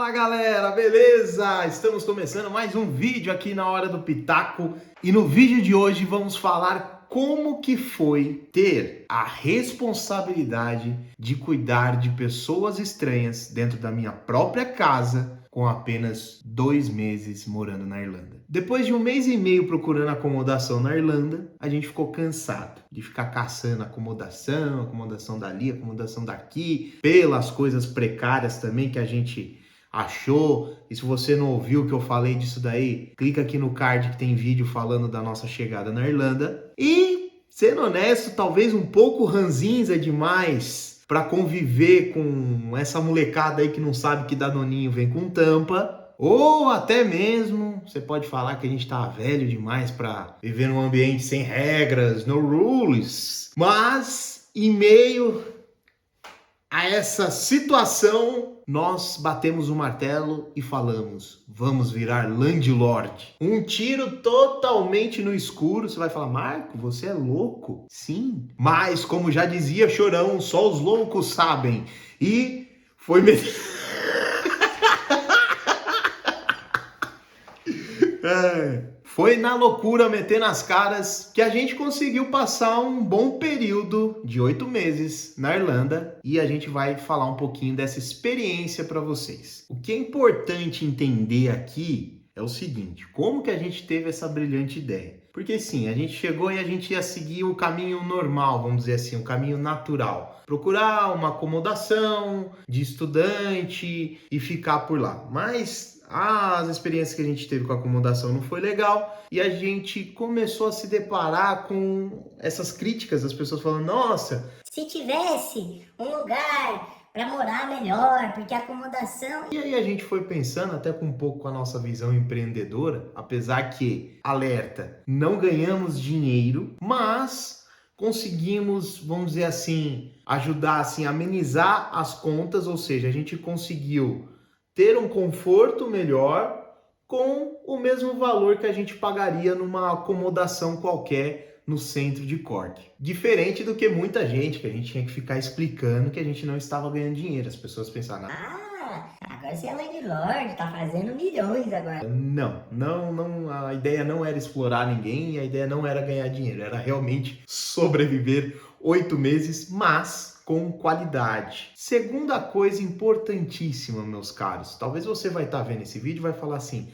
Fala galera, beleza? Estamos começando mais um vídeo aqui na Hora do Pitaco e no vídeo de hoje vamos falar como que foi ter a responsabilidade de cuidar de pessoas estranhas dentro da minha própria casa com apenas 2 meses morando na Irlanda. Depois de 1 mês e meio procurando acomodação na Irlanda, a gente ficou cansado de ficar caçando acomodação dali, acomodação daqui, pelas coisas precárias também que a gente achou. E se você não ouviu o que eu falei disso daí, clica aqui no card que tem vídeo falando da nossa chegada na Irlanda. E, sendo honesto, talvez um pouco ranzinza demais para conviver com essa molecada aí que não sabe que danoninho vem com tampa. Ou até mesmo, você pode falar que a gente tá velho demais para viver num ambiente sem regras, no rules. Mas, em meio a essa situação, nós batemos o martelo e falamos, vamos virar landlord. Um tiro totalmente no escuro. Você vai falar, Marco, você é louco? Sim, mas como já dizia Chorão, só os loucos sabem. E foi Foi na loucura, meter nas caras, que a gente conseguiu passar um bom período de 8 meses na Irlanda e a gente vai falar um pouquinho dessa experiência para vocês. O que é importante entender aqui é o seguinte, como que a gente teve essa brilhante ideia? Porque sim, a gente chegou e a gente ia seguir o caminho normal, vamos dizer assim, o caminho natural. Procurar uma acomodação de estudante e ficar por lá. Mas as experiências que a gente teve com a acomodação não foi legal e a gente começou a se deparar com essas críticas das pessoas falando, nossa, se tivesse um lugar para morar melhor, porque a acomodação... E aí a gente foi pensando até com um pouco com a nossa visão empreendedora, apesar que, alerta, não ganhamos dinheiro, mas conseguimos, vamos dizer assim, ajudar assim, a amenizar as contas, ou seja, a gente conseguiu ter um conforto melhor com o mesmo valor que a gente pagaria numa acomodação qualquer no centro de Cork. Diferente do que muita gente, que a gente tinha que ficar explicando que a gente não estava ganhando dinheiro. As pessoas pensaram, agora você é landlord, tá fazendo milhões agora. Não, a ideia não era explorar ninguém, a ideia não era ganhar dinheiro, era realmente sobreviver 8 meses, mas com qualidade. Segunda coisa importantíssima, meus caros, talvez você vai estar vendo esse vídeo e vai falar assim,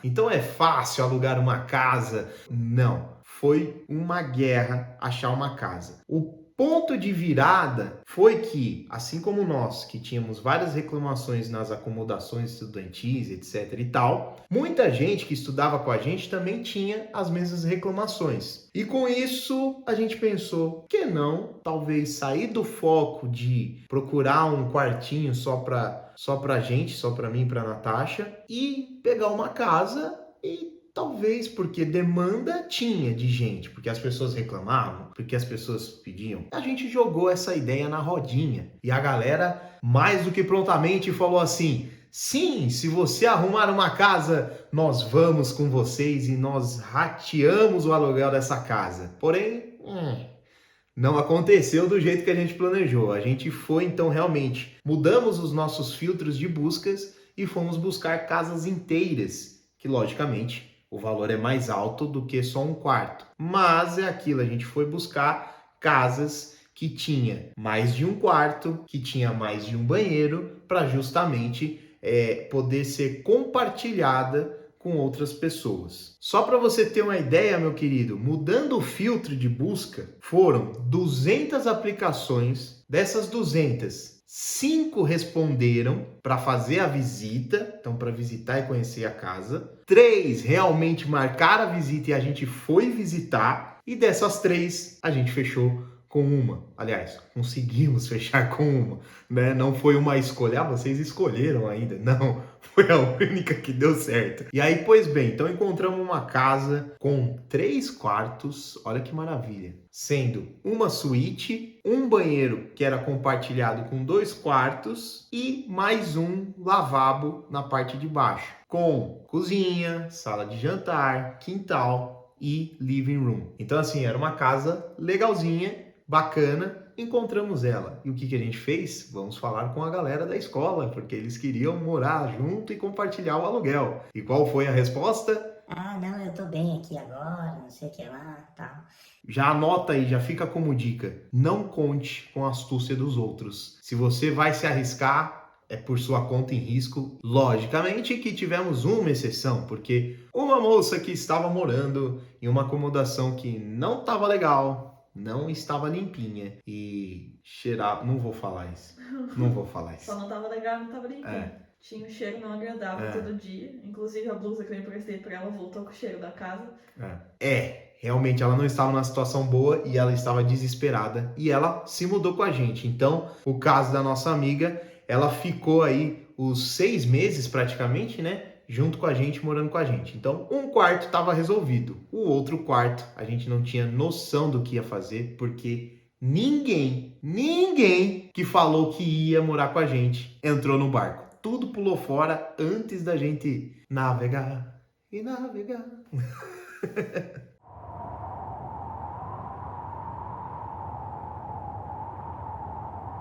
então é fácil alugar uma casa. Não, foi uma guerra achar uma casa. O ponto de virada foi que, assim como nós, que tínhamos várias reclamações nas acomodações estudantis, etc e tal, muita gente que estudava com a gente também tinha as mesmas reclamações. E com isso, a gente pensou, por que não, talvez sair do foco de procurar um quartinho só pra gente, só pra mim e pra Natasha, e pegar uma casa e talvez porque demanda tinha de gente, porque as pessoas reclamavam, porque as pessoas pediam. A gente jogou essa ideia na rodinha e a galera mais do que prontamente falou assim, sim, se você arrumar uma casa, nós vamos com vocês e nós rateamos o aluguel dessa casa. Porém, não aconteceu do jeito que a gente planejou. A gente foi, então, realmente, mudamos os nossos filtros de buscas e fomos buscar casas inteiras, que, logicamente, o valor é mais alto do que só um quarto. Mas é aquilo, a gente foi buscar casas que tinha mais de um quarto, que tinha mais de um banheiro, para justamente poder ser compartilhada com outras pessoas. Só para você ter uma ideia, meu querido, mudando o filtro de busca, foram 200 aplicações. Dessas 200, 5 responderam para fazer a visita, então para visitar e conhecer a casa. 3 realmente marcaram a visita e a gente foi visitar. E dessas 3, a gente fechou com uma. Aliás, conseguimos fechar com uma, né? Não foi uma escolha, vocês escolheram ainda. Não, foi a única que deu certo. E aí, pois bem, então encontramos uma casa com 3 quartos, olha que maravilha. Sendo uma suíte, um banheiro que era compartilhado com 2 quartos e mais um lavabo na parte de baixo. Com cozinha, sala de jantar, quintal e living room. Então assim, era uma casa legalzinha, bacana, encontramos ela. E o que a gente fez? Vamos falar com a galera da escola, porque eles queriam morar junto e compartilhar o aluguel. E qual foi a resposta? Ah, não, eu tô bem aqui agora, não sei o que lá, tal. Já anota aí, já fica como dica. Não conte com a astúcia dos outros. Se você vai se arriscar, é por sua conta em risco. Logicamente que tivemos uma exceção, porque uma moça que estava morando em uma acomodação que não estava legal, não estava limpinha e cheirava... Não vou falar isso. Não vou falar isso. Só não tava legal, não tava limpinho. É. Tinha um cheiro não agradável todo dia. Inclusive a blusa que eu emprestei pra ela voltou com o cheiro da casa. Realmente ela não estava numa situação boa e ela estava desesperada e ela se mudou com a gente. Então, o caso da nossa amiga, ela ficou aí os 6 meses praticamente, né? Junto com a gente, morando com a gente. Então, um quarto estava resolvido. O outro quarto, a gente não tinha noção do que ia fazer, porque ninguém que falou que ia morar com a gente entrou no barco. Tudo pulou fora antes da gente navegar e navegar.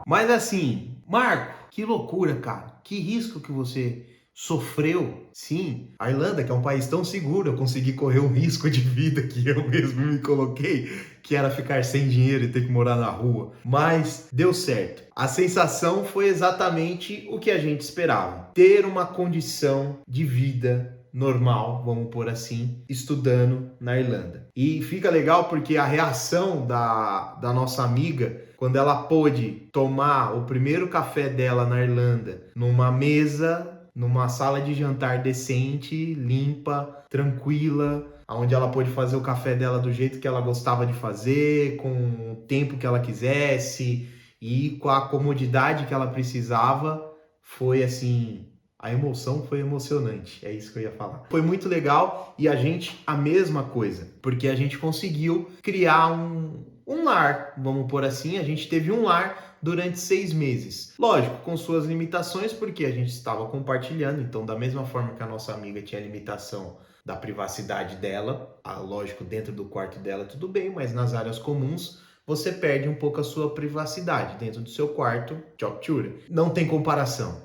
Mas assim, Marco, que loucura, cara. Que risco que você sofreu. Sim, a Irlanda, que é um país tão seguro, eu consegui correr um risco de vida que eu mesmo me coloquei, que era ficar sem dinheiro e ter que morar na rua. Mas deu certo. A sensação foi exatamente o que a gente esperava. Ter uma condição de vida normal, vamos pôr assim, estudando na Irlanda. E fica legal porque a reação da nossa amiga, quando ela pôde tomar o primeiro café dela na Irlanda, numa mesa, numa sala de jantar decente, limpa, tranquila, onde ela pôde fazer o café dela do jeito que ela gostava de fazer, com o tempo que ela quisesse e com a comodidade que ela precisava, foi assim... A emoção foi emocionante, é isso que eu ia falar. Foi muito legal e a gente, a mesma coisa, porque a gente conseguiu criar um lar, vamos pôr assim, a gente teve um lar durante 6 meses. Lógico, com suas limitações, porque a gente estava compartilhando, então da mesma forma que a nossa amiga tinha a limitação da privacidade dela, lógico, dentro do quarto dela tudo bem, mas nas áreas comuns, você perde um pouco a sua privacidade dentro do seu quarto, Choptura. Não tem comparação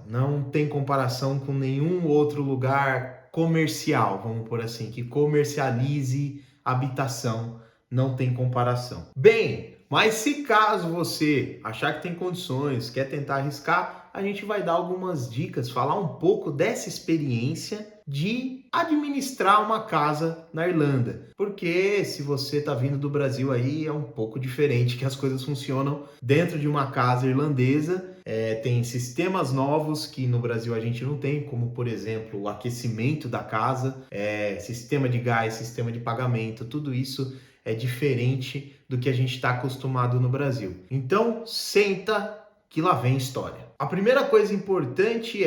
com nenhum outro lugar comercial, vamos por assim, que comercialize habitação, não tem comparação. Bem, mas se caso você achar que tem condições, quer tentar arriscar, a gente vai dar algumas dicas, falar um pouco dessa experiência de administrar uma casa na Irlanda. Porque se você está vindo do Brasil aí, é um pouco diferente que as coisas funcionam dentro de uma casa irlandesa. Tem sistemas novos que no Brasil a gente não tem, como por exemplo o aquecimento da casa, sistema de gás, sistema de pagamento, tudo isso é diferente do que a gente está acostumado no Brasil. Então, senta que lá vem história. A primeira coisa importante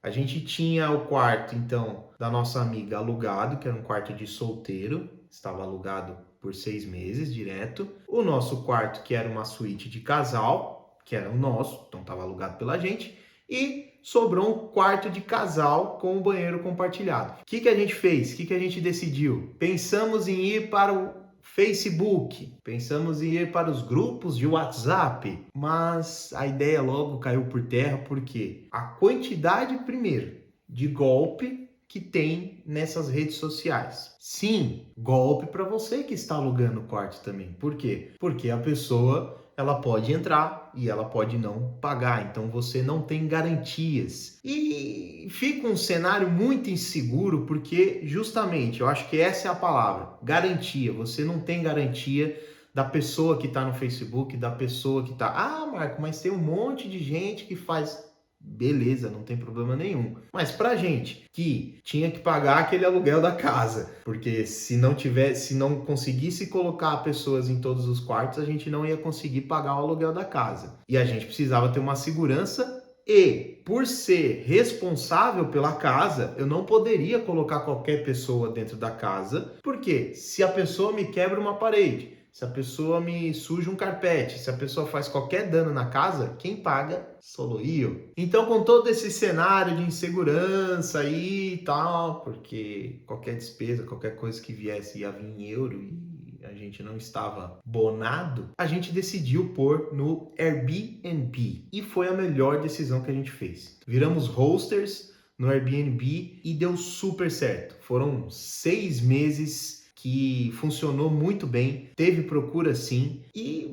a gente tinha o quarto, então, da nossa amiga alugado, que era um quarto de solteiro, estava alugado por 6 meses direto. O nosso quarto, que era uma suíte de casal, que era o nosso, então estava alugado pela gente. E sobrou um quarto de casal com o banheiro compartilhado. O que a gente fez? O que a gente decidiu? Pensamos em ir para o Facebook, pensamos em ir para os grupos de WhatsApp, mas a ideia logo caiu por terra porque a quantidade, primeiro, de golpe que tem nessas redes sociais. Sim, golpe para você que está alugando o quarto também. Por quê? Porque a pessoa ela pode entrar e ela pode não pagar, então você não tem garantias. E fica um cenário muito inseguro porque justamente, eu acho que essa é a palavra, garantia. Você não tem garantia da pessoa que está no Facebook, da pessoa que está... Ah, Marco, mas tem um monte de gente que faz... Beleza, não tem problema nenhum. Mas pra gente que tinha que pagar aquele aluguel da casa, porque se não conseguisse colocar pessoas em todos os quartos, a gente não ia conseguir pagar o aluguel da casa. E a gente precisava ter uma segurança e, por ser responsável pela casa, eu não poderia colocar qualquer pessoa dentro da casa, porque se a pessoa me quebra uma parede, se a pessoa me suja um carpete, se a pessoa faz qualquer dano na casa, quem paga sou eu. Então, com todo esse cenário de insegurança aí e tal, porque qualquer despesa, qualquer coisa que viesse ia vir em euro e a gente não estava bonado, a gente decidiu pôr no Airbnb. E foi a melhor decisão que a gente fez. Viramos hosters no Airbnb e deu super certo. Foram 6 meses que funcionou muito bem, teve procura sim,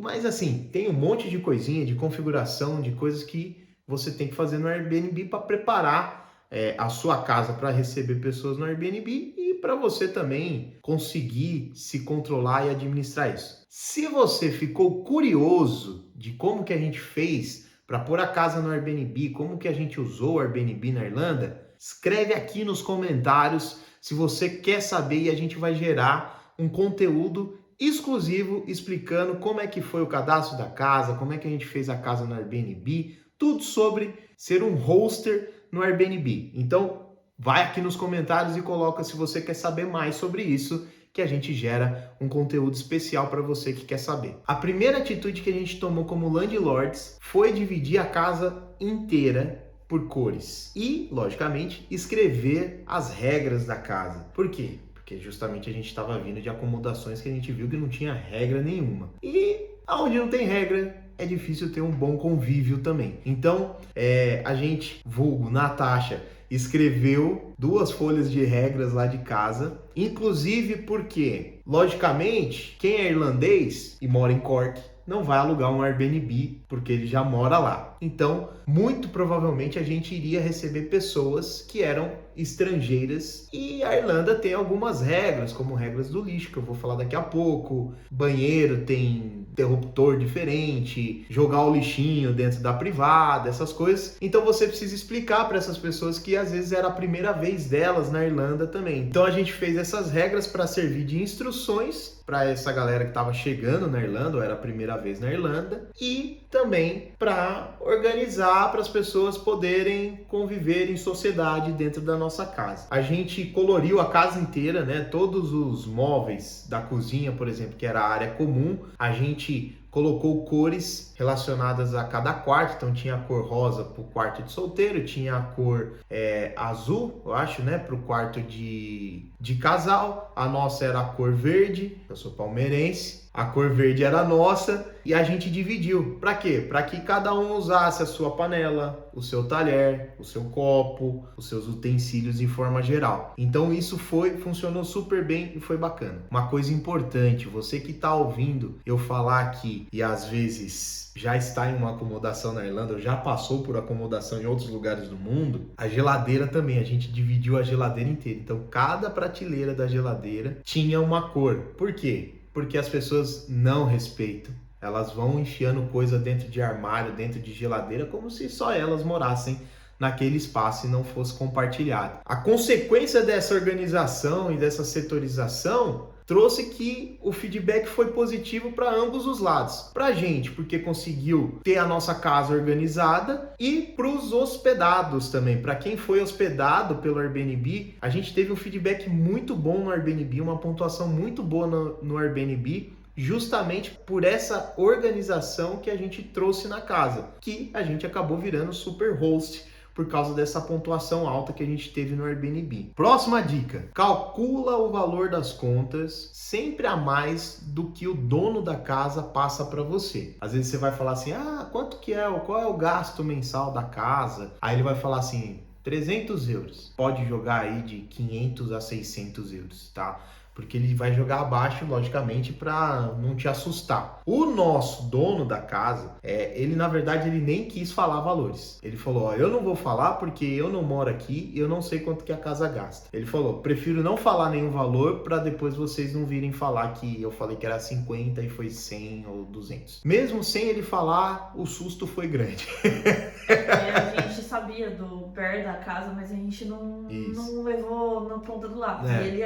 mas assim, tem um monte de coisinha, de configuração, de coisas que você tem que fazer no Airbnb para preparar a sua casa para receber pessoas no Airbnb e para você também conseguir se controlar e administrar isso. Se você ficou curioso de como que a gente fez para pôr a casa no Airbnb, como que a gente usou o Airbnb na Irlanda, escreve aqui nos comentários se você quer saber e a gente vai gerar um conteúdo exclusivo explicando como é que foi o cadastro da casa, como é que a gente fez a casa no Airbnb, tudo sobre ser um hoster no Airbnb. Então, vai aqui nos comentários e coloca se você quer saber mais sobre isso, que a gente gera um conteúdo especial para você que quer saber. A primeira atitude que a gente tomou como landlords foi dividir a casa inteira por cores e, logicamente, escrever as regras da casa. Por quê? Porque justamente a gente estava vindo de acomodações que a gente viu que não tinha regra nenhuma. E aonde não tem regra, é difícil ter um bom convívio também. Então, a gente, vulgo Natasha, escreveu 2 folhas de regras lá de casa, inclusive porque, logicamente, quem é irlandês e mora em Cork não vai alugar um Airbnb porque ele já mora lá. Então, muito provavelmente a gente iria receber pessoas que eram estrangeiras e a Irlanda tem algumas regras, como regras do lixo, que eu vou falar daqui a pouco. Banheiro tem interruptor diferente, jogar o lixinho dentro da privada, essas coisas. Então você precisa explicar para essas pessoas que às vezes era a primeira vez delas na Irlanda também. Então a gente fez essas regras para servir de instruções para essa galera que estava chegando na Irlanda, ou era a primeira vez na Irlanda, e também para organizar para as pessoas poderem conviver em sociedade dentro da nossa casa. A gente coloriu a casa inteira, né? Todos os móveis da cozinha, por exemplo, que era a área comum, a gente colocou cores relacionadas a cada quarto. Então tinha a cor rosa para o quarto de solteiro, tinha a cor azul, eu acho, né, para o quarto de casal. A nossa era a cor verde, eu sou palmeirense, a cor verde era nossa e a gente dividiu. Para quê? Para que cada um usasse a sua panela, o seu talher, o seu copo, os seus utensílios de forma geral. Então isso funcionou super bem e foi bacana. Uma coisa importante, você que está ouvindo eu falar aqui e às vezes já está em uma acomodação na Irlanda, ou já passou por acomodação em outros lugares do mundo, a geladeira também, a gente dividiu a geladeira inteira. Então cada prateleira da geladeira tinha uma cor. Por quê? Porque as pessoas não respeitam. Elas vão enfiando coisa dentro de armário, dentro de geladeira, como se só elas morassem naquele espaço e não fosse compartilhado. A consequência dessa organização e dessa setorização trouxe que o feedback foi positivo para ambos os lados. Para a gente, porque conseguiu ter a nossa casa organizada, e para os hospedados também. Para quem foi hospedado pelo Airbnb, a gente teve um feedback muito bom no Airbnb, uma pontuação muito boa no Airbnb, justamente por essa organização que a gente trouxe na casa, que a gente acabou virando super host por causa dessa pontuação alta que a gente teve no Airbnb. Próxima dica: calcula o valor das contas sempre a mais do que o dono da casa passa para você. Às vezes você vai falar assim, quanto que é, qual é o gasto mensal da casa? Aí ele vai falar assim, 300 euros. Pode jogar aí de 500 a 600 euros, tá? Porque ele vai jogar abaixo, logicamente, para não te assustar. O nosso dono da casa, ele na verdade ele nem quis falar valores. Ele falou, eu não vou falar porque eu não moro aqui e eu não sei quanto que a casa gasta. Ele falou, prefiro não falar nenhum valor para depois vocês não virem falar que eu falei que era 50 e foi 100 ou 200. Mesmo sem ele falar, o susto foi grande. A gente sabia do pé da casa, mas a gente não levou na ponta do lápis. E ele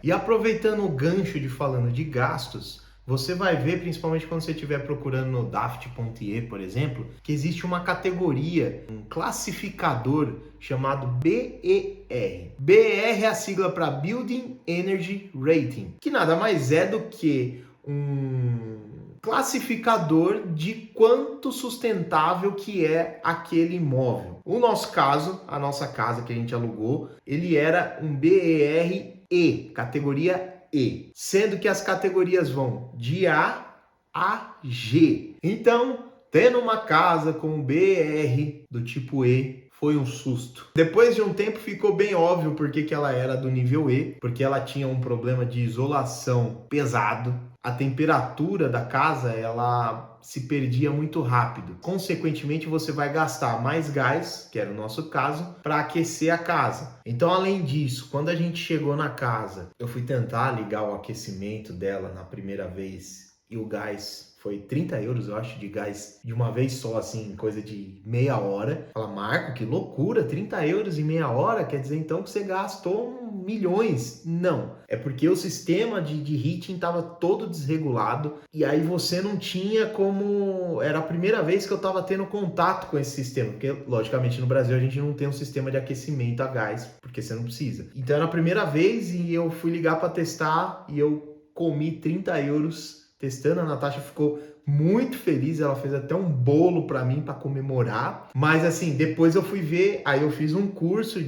E aproveitando o gancho de falando de gastos, você vai ver, principalmente quando você estiver procurando no Daft.ie, por exemplo, que existe uma categoria, um classificador chamado BER. BER é a sigla para Building Energy Rating, que nada mais é do que um classificador de quanto sustentável que é aquele imóvel. O nosso caso, a nossa casa que a gente alugou, ele era um BER E, categoria E, sendo que as categorias vão de A a G. Então, tendo uma casa com BR do tipo E, foi um susto. Depois de um tempo ficou bem óbvio porque que ela era do nível E, porque ela tinha um problema de isolação pesado. A temperatura da casa, ela se perdia muito rápido. Consequentemente, você vai gastar mais gás, que era o nosso caso, para aquecer a casa. Então, além disso, quando a gente chegou na casa, eu fui tentar ligar o aquecimento dela na primeira vez e o gás foi 30 euros, eu acho, de gás de uma vez só, assim, coisa de meia hora. Fala, Marco, que loucura, 30 euros em meia hora? Quer dizer, então, que você gastou milhões? Não, é porque o sistema de heating estava todo desregulado e aí você não tinha como... Era a primeira vez que eu estava tendo contato com esse sistema, porque, logicamente, no Brasil a gente não tem um sistema de aquecimento a gás, porque você não precisa. Então, era a primeira vez e eu fui ligar para testar e eu comi 30 euros testando. A Natasha ficou muito feliz, ela fez até um bolo para mim para comemorar. Mas assim, depois eu fui ver, aí eu fiz um curso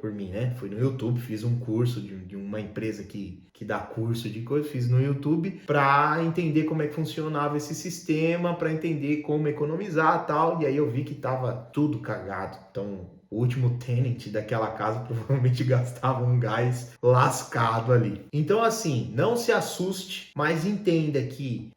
por mim, né? Fui no YouTube, fiz um curso de uma empresa que dá curso de coisa, fiz no YouTube para entender como é que funcionava esse sistema, para entender como economizar e tal. E aí eu vi que tava tudo cagado. Então, o último tenant daquela casa provavelmente gastava um gás lascado ali. Então, assim, não se assuste, mas entenda que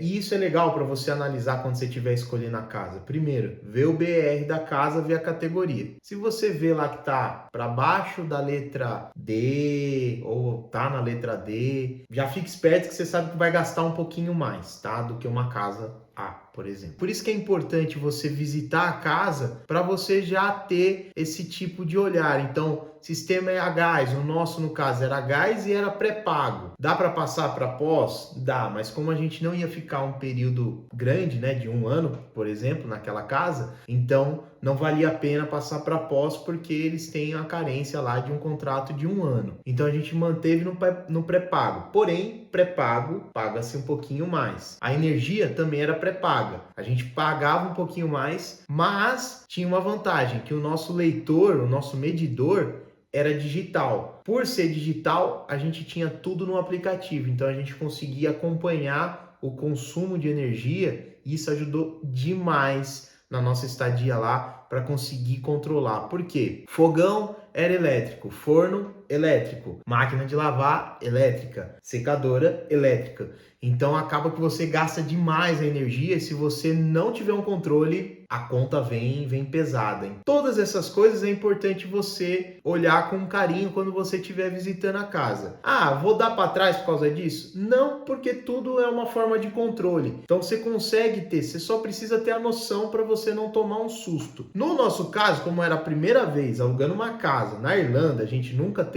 e isso é legal para você analisar quando você estiver escolhendo a casa. Primeiro, vê o BR da casa, vê a categoria. Se você vê lá que tá para baixo da letra D ou tá na letra D, já fique esperto que você sabe que vai gastar um pouquinho mais, tá? Do que uma casa A, por exemplo. Por isso que é importante você visitar a casa para você já ter esse tipo de olhar. Então, sistema é a gás, o nosso no caso era gás e era pré-pago. Dá para passar para pós? Dá, mas como a gente não ia ficar um período grande, né, de 1 ano, por exemplo, naquela casa, então não valia a pena passar para pós porque eles têm a carência lá de um contrato de 1 ano. Então a gente manteve no pré-pago. Porém, pré-pago paga-se um pouquinho mais. A energia também era pré-paga. A gente pagava um pouquinho mais, mas tinha uma vantagem, que o nosso leitor, o nosso medidor, era digital. Por ser digital, a gente tinha tudo no aplicativo, então a gente conseguia acompanhar o consumo de energia e isso ajudou demais na nossa estadia lá para conseguir controlar. Por quê? Fogão era elétrico, forno elétrico, máquina de lavar elétrica, secadora elétrica. Então acaba que você gasta demais a energia e se você não tiver um controle, a conta vem pesada. Em todas essas coisas é importante você olhar com carinho quando você estiver visitando a casa. Ah, vou dar para trás por causa disso? Não, porque tudo é uma forma de controle. Então você consegue ter, você só precisa ter a noção para você não tomar um susto. No nosso caso, como era a primeira vez alugando uma casa na Irlanda, a gente nunca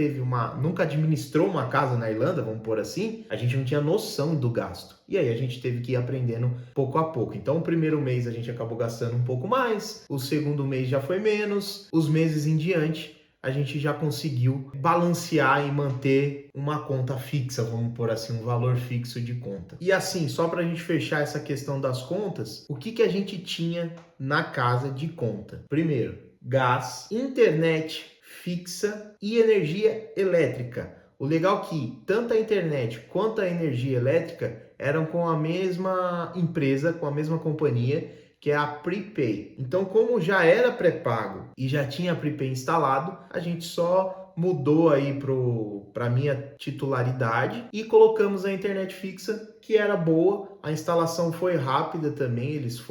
administrou uma casa na Irlanda, vamos pôr assim, a gente não tinha noção do gasto. E aí a gente teve que ir aprendendo pouco a pouco. Então o primeiro mês a gente acabou gastando um pouco mais, o segundo mês já foi menos, os meses em diante a gente já conseguiu balancear e manter uma conta fixa, vamos pôr assim, um valor fixo de conta. E assim, só para a gente fechar essa questão das contas, o que a gente tinha na casa de conta? Primeiro, gás, internet fixa e energia elétrica. O legal é que tanto a internet quanto a energia elétrica eram com a mesma empresa, com a mesma companhia, que é a Prepay. Então, como já era pré-pago e já tinha a Prepay instalado, a gente só mudou aí para minha titularidade e colocamos a internet fixa, que era boa. A instalação foi rápida também, eles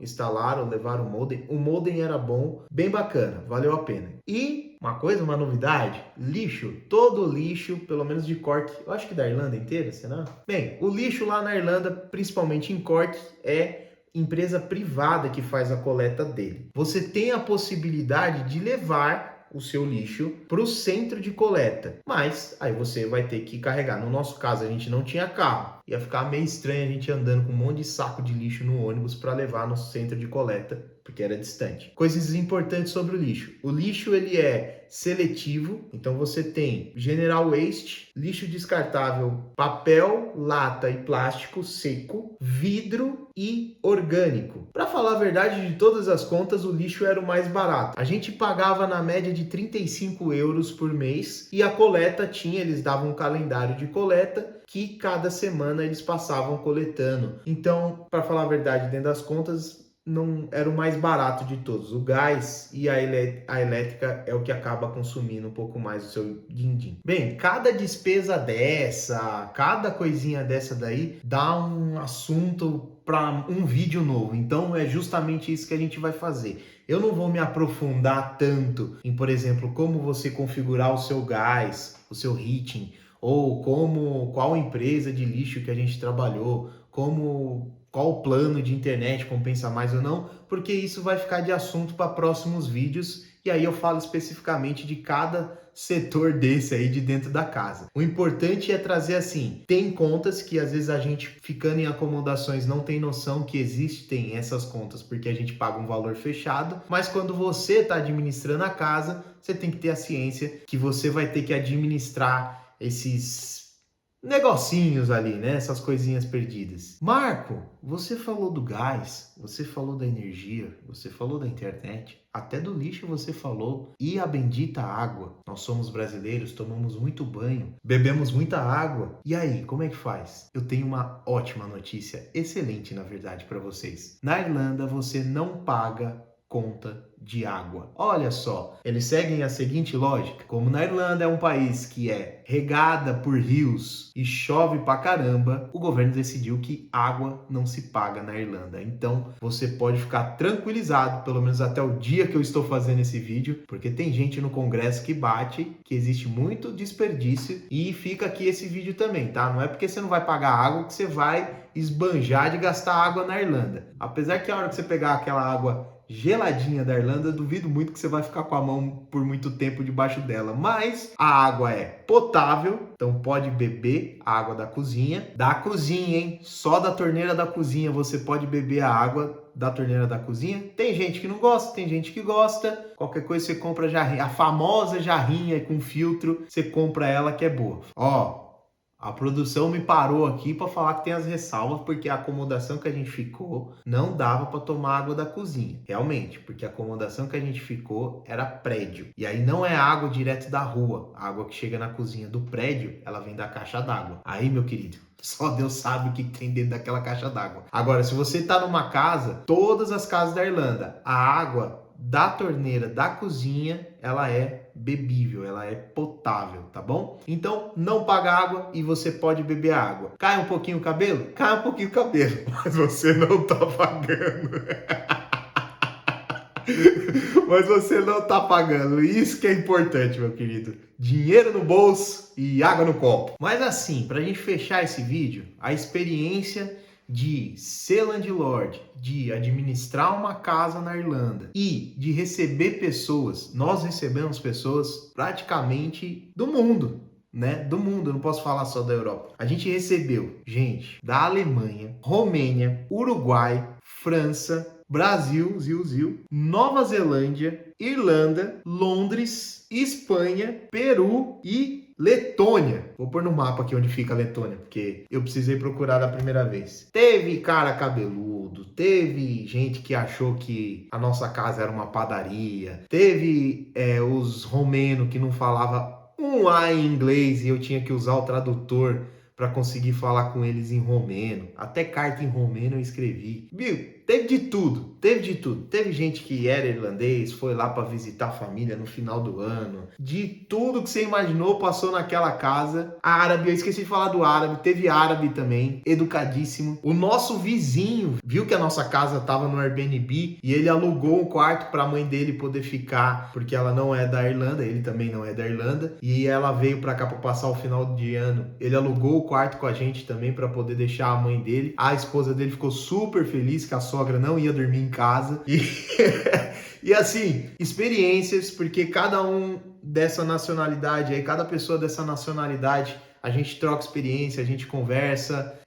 instalaram, levaram o modem. O modem era bom, bem bacana, valeu a pena. E uma novidade, lixo, todo lixo, pelo menos de Cork, eu acho que da Irlanda inteira, será? Bem, o lixo lá na Irlanda, principalmente em Cork, é empresa privada que faz a coleta dele. Você tem a possibilidade de levar o seu lixo para o centro de coleta, mas aí você vai ter que carregar. No nosso caso, a gente não tinha carro, ia ficar meio estranho a gente andando com um monte de saco de lixo no ônibus para levar no centro de coleta, porque era distante. Coisas importantes sobre o lixo. O lixo ele é seletivo, então você tem general waste, lixo descartável, papel, lata e plástico seco, vidro e orgânico. Para falar a verdade, de todas as contas, o lixo era o mais barato. A gente pagava na média de 35 euros por mês e a coleta eles davam um calendário de coleta que cada semana eles passavam coletando. Então, para falar a verdade, dentro das contas, não era o mais barato de todos. O gás e a elétrica é o que acaba consumindo um pouco mais o seu din-din. Bem, cada despesa dessa, cada coisinha dessa daí dá um assunto para um vídeo novo. Então é justamente isso que a gente vai fazer. Eu não vou me aprofundar tanto em, por exemplo, como você configurar o seu gás, o seu heating, ou qual empresa de lixo que a gente trabalhou, qual o plano de internet compensa mais ou não, porque isso vai ficar de assunto para próximos vídeos e aí eu falo especificamente de cada setor desse aí de dentro da casa. O importante é trazer assim, tem contas que às vezes a gente ficando em acomodações não tem noção que existem essas contas porque a gente paga um valor fechado, mas quando você está administrando a casa, você tem que ter a ciência que você vai ter que administrar esses negocinhos ali, né? Essas coisinhas perdidas. Marco, você falou do gás, você falou da energia, você falou da internet, até do lixo você falou. E a bendita água. Nós somos brasileiros, tomamos muito banho, bebemos muita água. E aí, como é que faz? Eu tenho uma ótima notícia, excelente na verdade para vocês. Na Irlanda você não paga conta de água. Olha só, eles seguem a seguinte lógica: como na Irlanda é um país que é regada por rios e chove pra caramba, o governo decidiu que água não se paga na Irlanda. Então você pode ficar tranquilizado, pelo menos até o dia que eu estou fazendo esse vídeo, porque tem gente no Congresso que bate que existe muito desperdício e fica aqui esse vídeo também, tá? Não é porque você não vai pagar água que você vai esbanjar de gastar água na Irlanda. Apesar que a hora que você pegar aquela água geladinha da Irlanda, eu duvido muito que você vai ficar com a mão por muito tempo debaixo dela, mas a água é potável, então pode beber a água da cozinha, hein? Só da torneira da cozinha você pode beber a água da torneira da cozinha. Tem gente que não gosta, tem gente que gosta. Qualquer coisa você compra a famosa jarrinha com filtro, você compra ela que é boa. Ó, a produção me parou aqui para falar que tem as ressalvas, porque a acomodação que a gente ficou não dava para tomar água da cozinha. Realmente, porque a acomodação que a gente ficou era prédio. E aí não é água direto da rua. A água que chega na cozinha do prédio, ela vem da caixa d'água. Aí, meu querido, só Deus sabe o que tem dentro daquela caixa d'água. Agora, se você tá numa casa, todas as casas da Irlanda, a água da torneira da cozinha, ela é bebível, ela é potável, tá bom? Então, não paga água e você pode beber a água. Cai um pouquinho o cabelo? Cai um pouquinho o cabelo, mas você não tá pagando. Mas você não tá pagando. Isso que é importante, meu querido. Dinheiro no bolso e água no copo. Mas assim, pra gente fechar esse vídeo, a experiência de ser landlord, de administrar uma casa na Irlanda e de receber pessoas, nós recebemos pessoas praticamente do mundo, né? Do mundo, eu não posso falar só da Europa. A gente recebeu gente da Alemanha, Romênia, Uruguai, França, Brasil, Nova Zelândia, Irlanda, Londres, Espanha, Peru e Letônia. Vou pôr no mapa aqui onde fica a Letônia, porque eu precisei procurar da primeira vez. Teve cara cabeludo, teve gente que achou que a nossa casa era uma padaria, teve os romenos que não falavam um A em inglês e eu tinha que usar o tradutor para conseguir falar com eles em romeno. Até carta em romeno eu escrevi. Viu? Teve de tudo. Teve gente que era irlandês, foi lá para visitar a família no final do ano. De tudo que você imaginou passou naquela casa. Árabe, eu esqueci de falar do árabe. Teve árabe também, educadíssimo. O nosso vizinho viu que a nossa casa tava no Airbnb e ele alugou um quarto para a mãe dele poder ficar, porque ela não é da Irlanda, ele também não é da Irlanda. E ela veio para cá para passar o final de ano. Ele alugou o quarto com a gente também para poder deixar a mãe dele. A esposa dele ficou super feliz que a sogra não ia dormir em casa. E assim, experiências, porque cada um dessa nacionalidade aí, cada pessoa dessa nacionalidade a gente troca experiência, a gente conversa.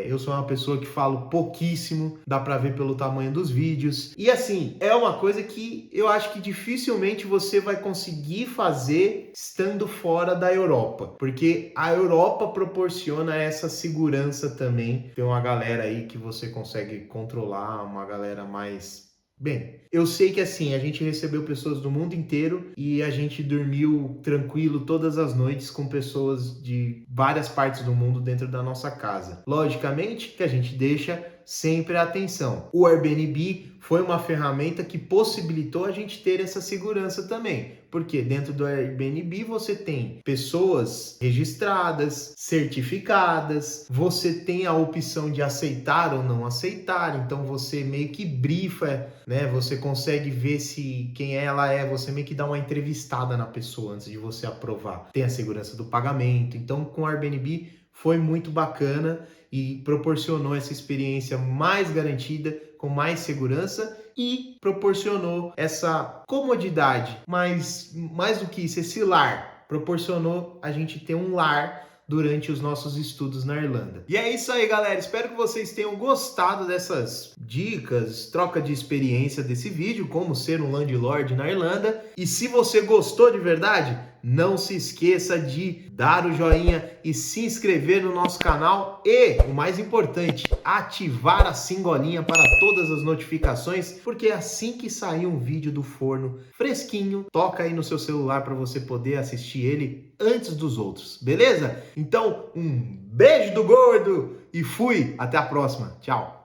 Eu sou uma pessoa que falo pouquíssimo, dá pra ver pelo tamanho dos vídeos. E assim, é uma coisa que eu acho que dificilmente você vai conseguir fazer estando fora da Europa, porque a Europa proporciona essa segurança também. Tem uma galera aí que você consegue controlar, uma galera mais... Bem, eu sei que assim, a gente recebeu pessoas do mundo inteiro e a gente dormiu tranquilo todas as noites com pessoas de várias partes do mundo dentro da nossa casa. Logicamente que a gente deixa sempre a atenção. O Airbnb foi uma ferramenta que possibilitou a gente ter essa segurança também, porque dentro do Airbnb você tem pessoas registradas, certificadas, você tem a opção de aceitar ou não aceitar, então você meio que brifa, né? Você consegue ver se quem ela é, você meio que dá uma entrevistada na pessoa antes de você aprovar. Tem a segurança do pagamento, então com o Airbnb foi muito bacana e proporcionou essa experiência mais garantida, com mais segurança e proporcionou essa comodidade, mas mais do que isso, esse lar, proporcionou a gente ter um lar durante os nossos estudos na Irlanda. E é isso aí, galera, espero que vocês tenham gostado dessas dicas, troca de experiência desse vídeo, como ser um landlord na Irlanda. E se você gostou de verdade, não se esqueça de dar o joinha e se inscrever no nosso canal e, o mais importante, ativar a singolinha para todas as notificações, porque assim que sair um vídeo do forno fresquinho, toca aí no seu celular para você poder assistir ele antes dos outros, beleza? Então, um beijo do gordo e fui! Até a próxima. Tchau!